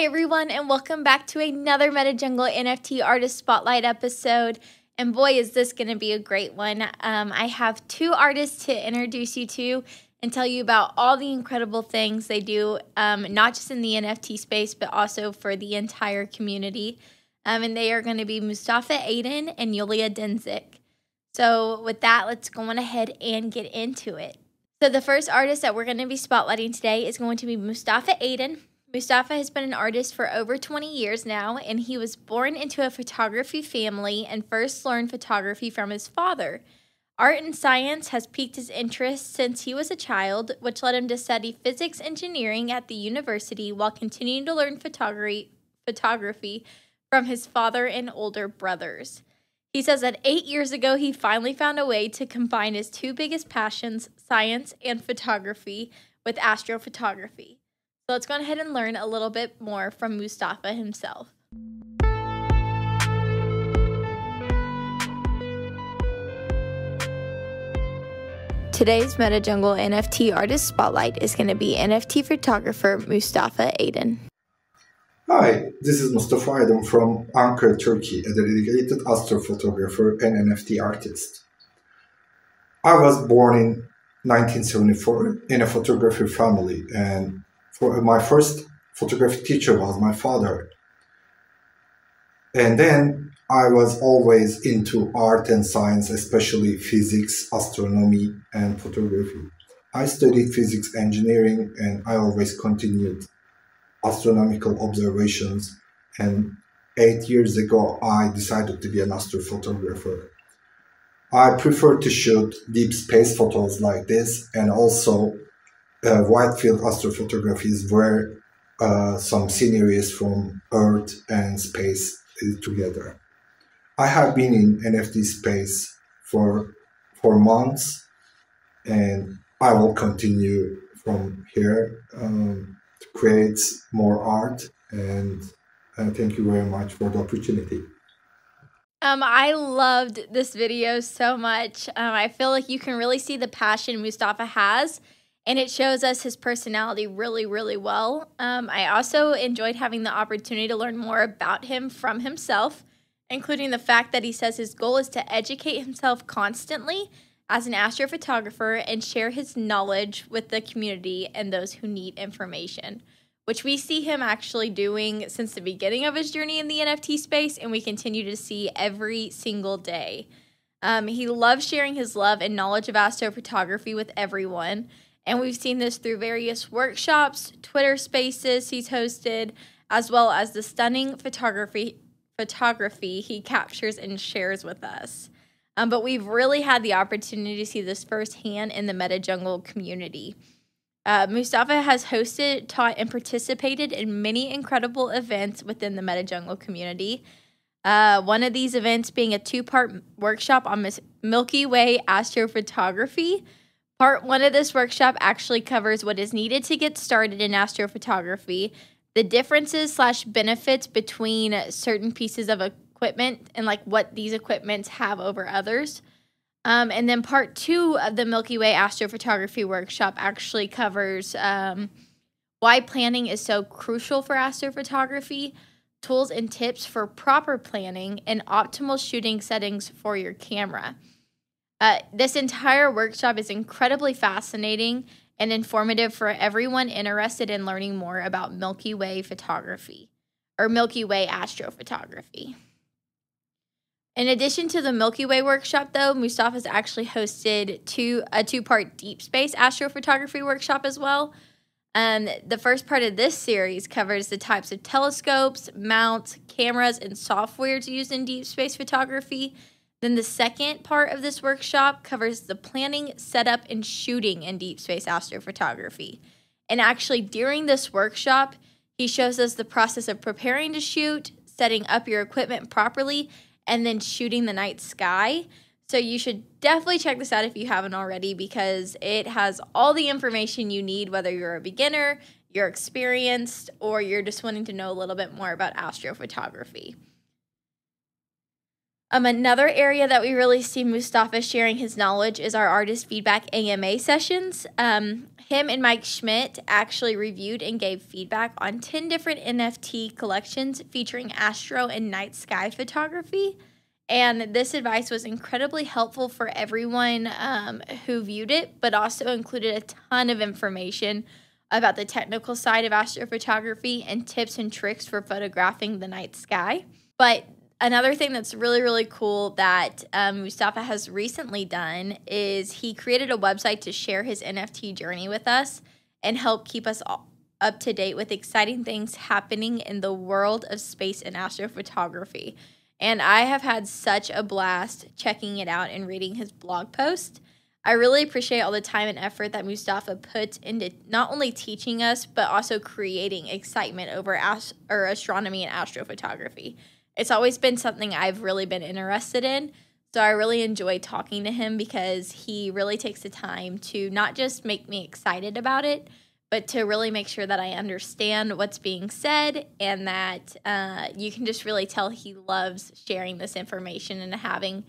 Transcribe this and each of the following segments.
everyone, and welcome back to another MetaJungle NFT Artist Spotlight episode. And boy, is this going to be a great one. I have two artists to introduce you to and tell you about all the incredible things they do, not just in the NFT space, but also for the entire community. And they are going to be Mustafa Aydin and Yulia Denisyuk. So with that, let's go on ahead and get into it. So the first artist that we're going to be spotlighting today is going to be Mustafa Aydin. Mustafa has been an artist for over 20 years now, and he was born into a photography family and first learned photography from his father. Art and science has piqued his interest since he was a child, which led him to study physics engineering at the university while continuing to learn photography from his father and older brothers. He says that 8 years ago, he finally found a way to combine his two biggest passions, science and photography, with astrophotography. So let's go ahead and learn a little bit more from Mustafa himself. Today's MetaJungle NFT Artist Spotlight is going to be NFT photographer Mustafa Aydin. Hi, this is Mustafa Aydin from Ankara, Turkey, a dedicated astrophotographer and NFT artist. I was born in 1974 in a photography family, and my first photography teacher was my father. And then I was always into art and science, especially physics, astronomy, and photography. I studied physics engineering, and I always continued astronomical observations. And 8 years ago, I decided to be an astrophotographer. I prefer to shoot deep space photos like this, and also wide field astrophotography is where some sceneries from Earth and space is together. I have been in NFT space for months, and I will continue from here to create more art. And thank you very much for the opportunity. I loved this video so much. I feel like you can really see the passion Mustafa has, and it shows us his personality really, really well. I also enjoyed having the opportunity to learn more about him from himself, including the fact that he says his goal is to educate himself constantly as an astrophotographer and share his knowledge with the community and those who need information, which we see him actually doing since the beginning of his journey in the NFT space, and we continue to see every single day. He loves sharing his love and knowledge of astrophotography with everyone, and we've seen this through various workshops, Twitter spaces he's hosted, as well as the stunning photography he captures and shares with us. But we've really had the opportunity to see this firsthand in the MetaJungle community. Mustafa has hosted, taught, and participated in many incredible events within the MetaJungle community. One of these events being a two-part workshop on Milky Way astrophotography. Part one of this workshop actually covers what is needed to get started in astrophotography, the differences / benefits between certain pieces of equipment and like what these equipments have over others. And then part two of the Milky Way astrophotography workshop actually covers why planning is so crucial for astrophotography, tools and tips for proper planning, and optimal shooting settings for your camera. This entire workshop is incredibly fascinating and informative for everyone interested in learning more about Milky Way photography or Milky Way astrophotography. In addition to the Milky Way workshop, though, Mustafa's actually hosted a two-part deep space astrophotography workshop as well. The first part of this series covers the types of telescopes, mounts, cameras, and softwares used in deep space photography. Then the second part of this workshop covers the planning, setup, and shooting in deep space astrophotography. And actually, during this workshop, he shows us the process of preparing to shoot, setting up your equipment properly, and then shooting the night sky. So you should definitely check this out if you haven't already, because it has all the information you need, whether you're a beginner, you're experienced, or you're just wanting to know a little bit more about astrophotography. Another area that we really see Mustafa sharing his knowledge is our artist feedback AMA sessions. Him and Mike Schmidt actually reviewed and gave feedback on 10 different NFT collections featuring astro and night sky photography. And this advice was incredibly helpful for everyone who viewed it, but also included a ton of information about the technical side of astrophotography and tips and tricks for photographing the night sky. But another thing that's really, really cool that Mustafa has recently done is he created a website to share his NFT journey with us and help keep us all up to date with exciting things happening in the world of space and astrophotography. And I have had such a blast checking it out and reading his blog post. I really appreciate all the time and effort that Mustafa puts into not only teaching us, but also creating excitement over astronomy and astrophotography. It's always been something I've really been interested in, so I really enjoy talking to him because he really takes the time to not just make me excited about it, but to really make sure that I understand what's being said and that you can just really tell he loves sharing this information and having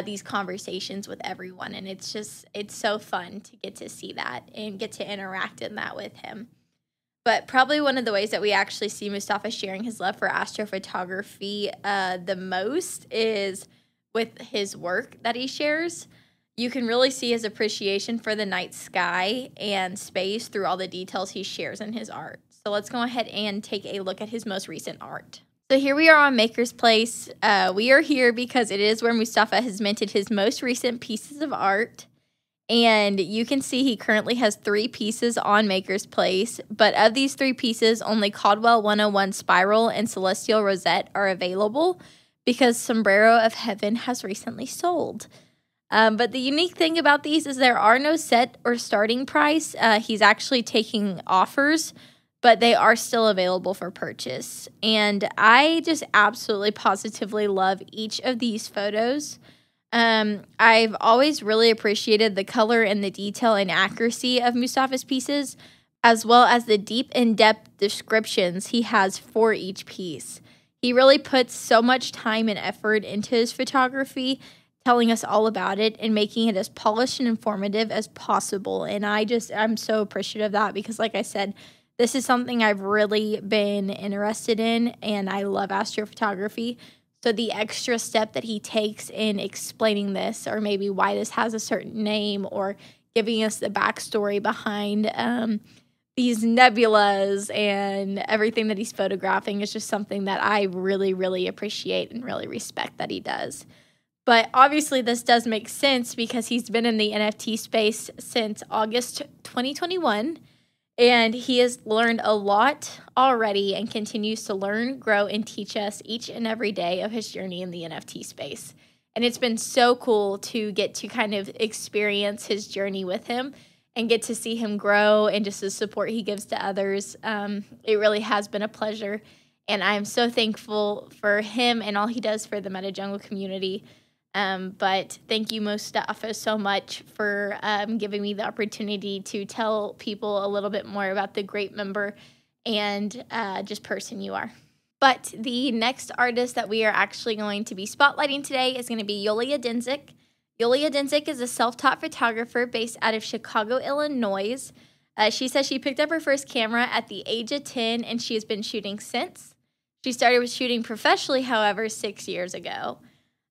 these conversations with everyone. And it's so fun to get to see that and get to interact in that with him. But probably one of the ways that we actually see Mustafa sharing his love for astrophotography the most is with his work that he shares. You can really see his appreciation for the night sky and space through all the details he shares in his art. So let's go ahead and take a look at his most recent art. So here we are on Maker's Place. We are here because it is where Mustafa has minted his most recent pieces of art. And you can see he currently has 3 pieces on Maker's Place. But of these 3 pieces, only Caldwell 101 Spiral and Celestial Rosette are available because Sombrero of Heaven has recently sold. But the unique thing about these is there are no set or starting price. He's actually taking offers, but they are still available for purchase. And I just absolutely positively love each of these photos. I've always really appreciated the color and the detail and accuracy of Mustafa's pieces, as well as the deep in-depth descriptions he has for each piece. He really puts so much time and effort into his photography, telling us all about it and making it as polished and informative as possible. And I'm so appreciative of that because, like I said, this is something I've really been interested in, and I love astrophotography. So the extra step that he takes in explaining this, or maybe why this has a certain name, or giving us the backstory behind these nebulas and everything that he's photographing, is just something that I really, really appreciate and really respect that he does. But obviously this does make sense because he's been in the NFT space since August 2021, and he has learned a lot already and continues to learn, grow, and teach us each and every day of his journey in the NFT space. And it's been so cool to get to kind of experience his journey with him and get to see him grow and just the support he gives to others. It really has been a pleasure, and I'm so thankful for him and all he does for the MetaJungle community. But thank you, Mustafa, so much for giving me the opportunity to tell people a little bit more about the great member and just person you are. But the next artist that we are actually going to be spotlighting today is going to be Yulia Denisyuk. Yulia Denisyuk is a self-taught photographer based out of Chicago, Illinois. She says she picked up her first camera at the age of 10, and she has been shooting since. She started with shooting professionally, however, 6 years ago.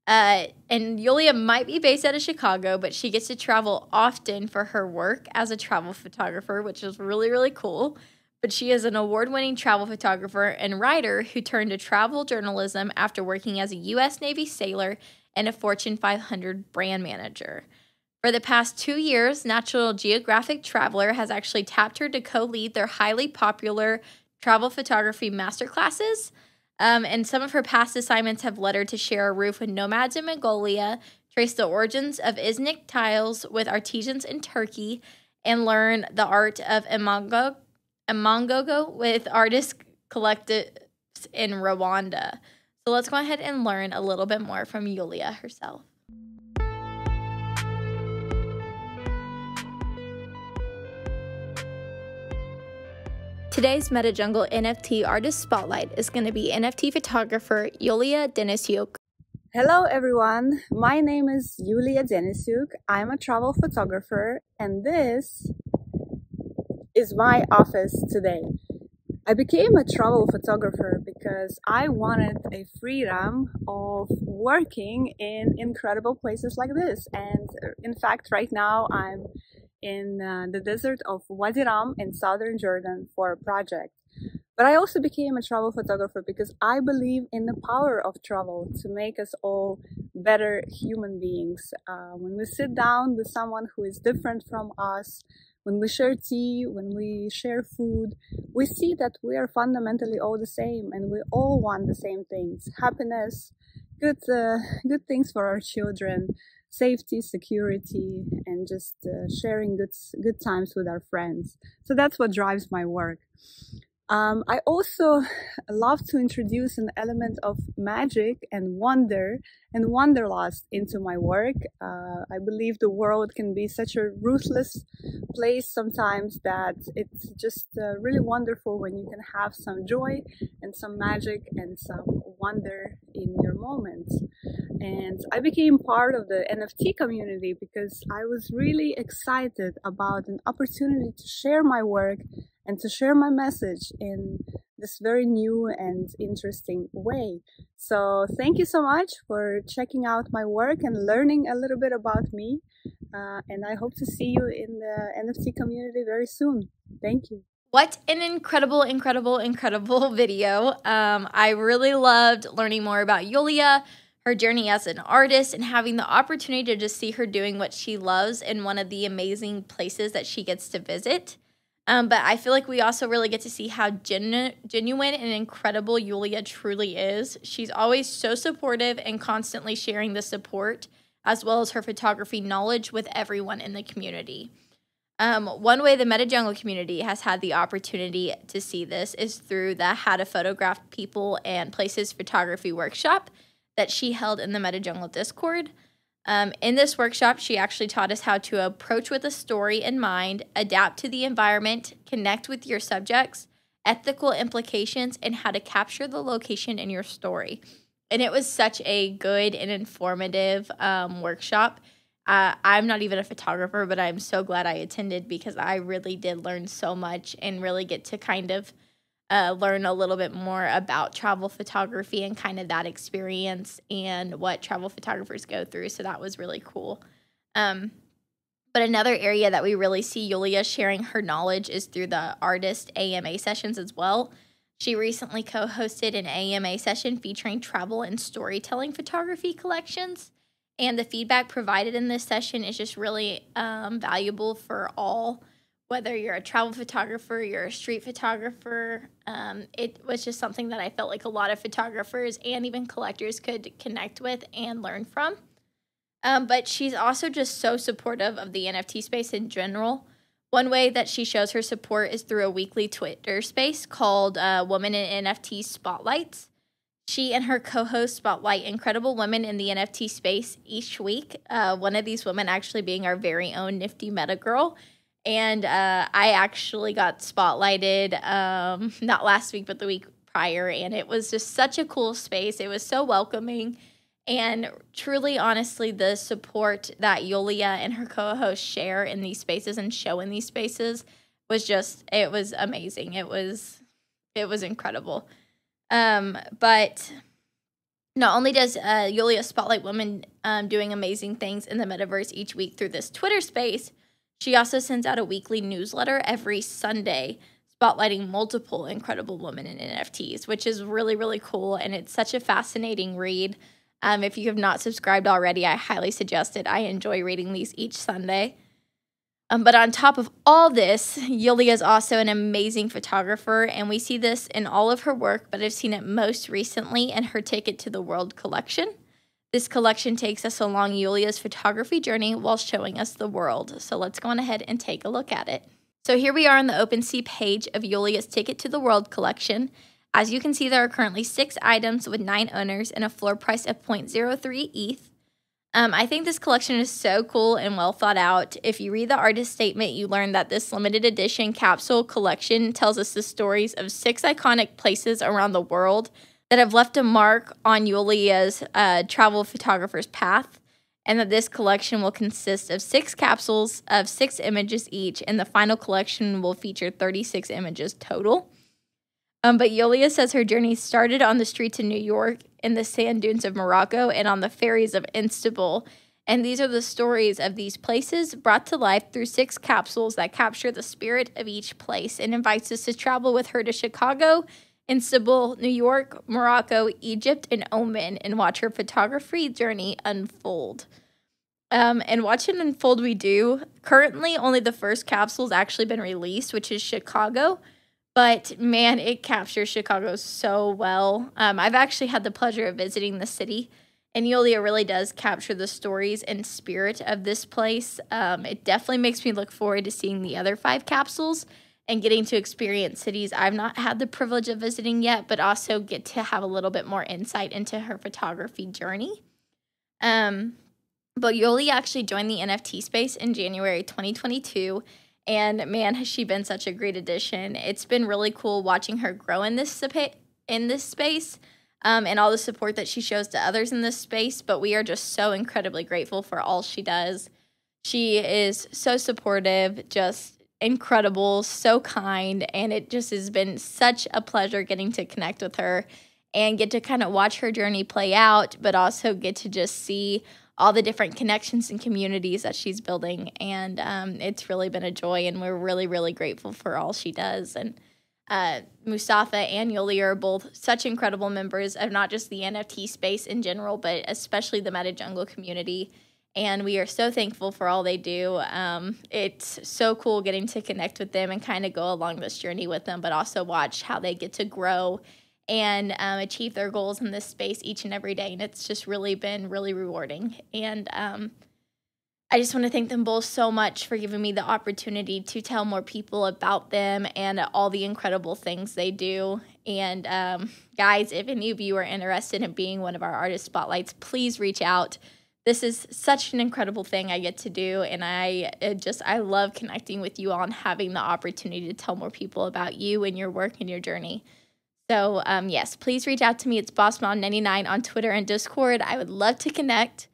And Yulia might be based out of Chicago, but she gets to travel often for her work as a travel photographer, which is really, really cool. But she is an award-winning travel photographer and writer who turned to travel journalism after working as a U.S. Navy sailor and a Fortune 500 brand manager. For the past 2 years, National Geographic Traveler has actually tapped her to co-lead their highly popular travel photography masterclasses. And some of her past assignments have led her to share a roof with nomads in Mongolia, trace the origins of Iznik tiles with artisans in Turkey, and learn the art of Imangogo with artist collectives in Rwanda. So let's go ahead and learn a little bit more from Yulia herself. Today's MetaJungle NFT Artist Spotlight is going to be NFT photographer Yulia Denisyuk. Hello everyone, my name is Yulia Denisyuk. I'm a travel photographer and this is my office today. I became a travel photographer because I wanted a freedom of working in incredible places like this. And in fact, right now I'm in the desert of Wadi Rum in southern Jordan for a project. But I also became a travel photographer because I believe in the power of travel to make us all better human beings. When we sit down with someone who is different from us, when we share tea, when we share food, we see that we are fundamentally all the same and we all want the same things. Happiness, good things for our children, safety, security, and just sharing good times with our friends. So that's what drives my work. I also love to introduce an element of magic and wonder and wanderlust into my work. I believe the world can be such a ruthless place sometimes that it's just really wonderful when you can have some joy and some magic and some wonder in your moments. And I became part of the NFT community because I was really excited about an opportunity to share my work and to share my message in this very new and interesting way. So thank you so much for checking out my work and learning a little bit about me. And I hope to see you in the NFT community very soon. Thank you. What an incredible, incredible, incredible video. I really loved learning more about Yulia, her journey as an artist, and having the opportunity to just see her doing what she loves in one of the amazing places that she gets to visit. But I feel like we also really get to see how genuine and incredible Yulia truly is. She's always so supportive and constantly sharing the support as well as her photography knowledge with everyone in the community. One way the MetaJungle community has had the opportunity to see this is through the How to Photograph People and Places photography workshop that she held in the MetaJungle Discord. In this workshop, she actually taught us how to approach with a story in mind, adapt to the environment, connect with your subjects, ethical implications, and how to capture the location in your story. And it was such a good and informative workshop. I'm not even a photographer, but I'm so glad I attended because I really did learn so much and really get to kind of learn a little bit more about travel photography and kind of that experience and what travel photographers go through. So that was really cool. But another area that we really see Yulia sharing her knowledge is through the artist AMA sessions as well. She recently co-hosted an AMA session featuring travel and storytelling photography collections. And the feedback provided in this session is just really valuable for all. Whether you're a travel photographer, you're a street photographer, it was just something that I felt like a lot of photographers and even collectors could connect with and learn from. But she's also just so supportive of the NFT space in general. One way that she shows her support is through a weekly Twitter space called Women in NFT Spotlights. She and her co-host spotlight incredible women in the NFT space each week. One of these women actually being our very own Nifty Meta Girl. And I actually got spotlighted not last week, but the week prior. And it was just such a cool space. It was so welcoming. And truly, honestly, the support that Yulia and her co-host share in these spaces and show in these spaces was just, it was amazing. It was incredible. But not only does Yulia spotlight women doing amazing things in the metaverse each week through this Twitter space, she also sends out a weekly newsletter every Sunday spotlighting multiple incredible women in NFTs, which is really, really cool. And it's such a fascinating read. If you have not subscribed already, I highly suggest it. I enjoy reading these each Sunday. But on top of all this, Yulia is also an amazing photographer, and we see this in all of her work, but I've seen it most recently in her Ticket to the World collection. This collection takes us along Yulia's photography journey while showing us the world. So let's go on ahead and take a look at it. So here we are on the OpenSea page of Yulia's Ticket to the World collection. As you can see, there are currently 6 items with 9 owners and a floor price of 0.03 ETH. I think this collection is so cool and well thought out. If you read the artist statement, you learn that this limited edition capsule collection tells us the stories of 6 iconic places around the world that have left a mark on Yulia's travel photographer's path, and that this collection will consist of 6 capsules of 6 images each, and the final collection will feature 36 images total. But Yulia says her journey started on the streets of New York, in the sand dunes of Morocco, and on the ferries of Istanbul. And these are the stories of these places brought to life through 6 capsules that capture the spirit of each place, and invites us to travel with her to Chicago, Istanbul, New York, Morocco, Egypt, and Oman, and watch her photography journey unfold. And watch it unfold we do. Currently, only the first capsule's actually been released, which is Chicago. But, man, it captures Chicago so well. I've actually had the pleasure of visiting the city, and Yulia really does capture the stories and spirit of this place. It definitely makes me look forward to seeing the other 5 capsules and getting to experience cities I've not had the privilege of visiting yet, but also get to have a little bit more insight into her photography journey. But Yulia actually joined the NFT space in January 2022, and man, has she been such a great addition. It's been really cool watching her grow in this space, and all the support that she shows to others in this space, but we are just so incredibly grateful for all she does. She is so supportive, just incredible, so kind, and it just has been such a pleasure getting to connect with her and get to kind of watch her journey play out, but also get to just see all the different connections and communities that she's building. And it's really been a joy, and we're really, really grateful for all she does. And Mustafa and Yulia are both such incredible members of not just the NFT space in general, but especially the MetaJungle community. And we are so thankful for all they do. It's so cool getting to connect with them and kind of go along this journey with them, but also watch how they get to grow and achieve their goals in this space each and every day. And it's just really been really rewarding. And I just want to thank them both so much for giving me the opportunity to tell more people about them and all the incredible things they do. And guys, if any of you are interested in being one of our artist spotlights, please reach out. This is such an incredible thing I get to do, and I love connecting with you all and having the opportunity to tell more people about you and your work and your journey. So, yes, please reach out to me. It's BossMom99 on Twitter and Discord. I would love to connect.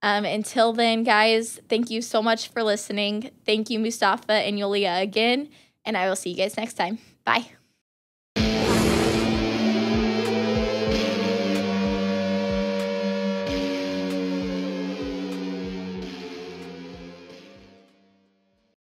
Until then, guys, thank you so much for listening. Thank you, Mustafa and Yulia, again, and I will see you guys next time. Bye.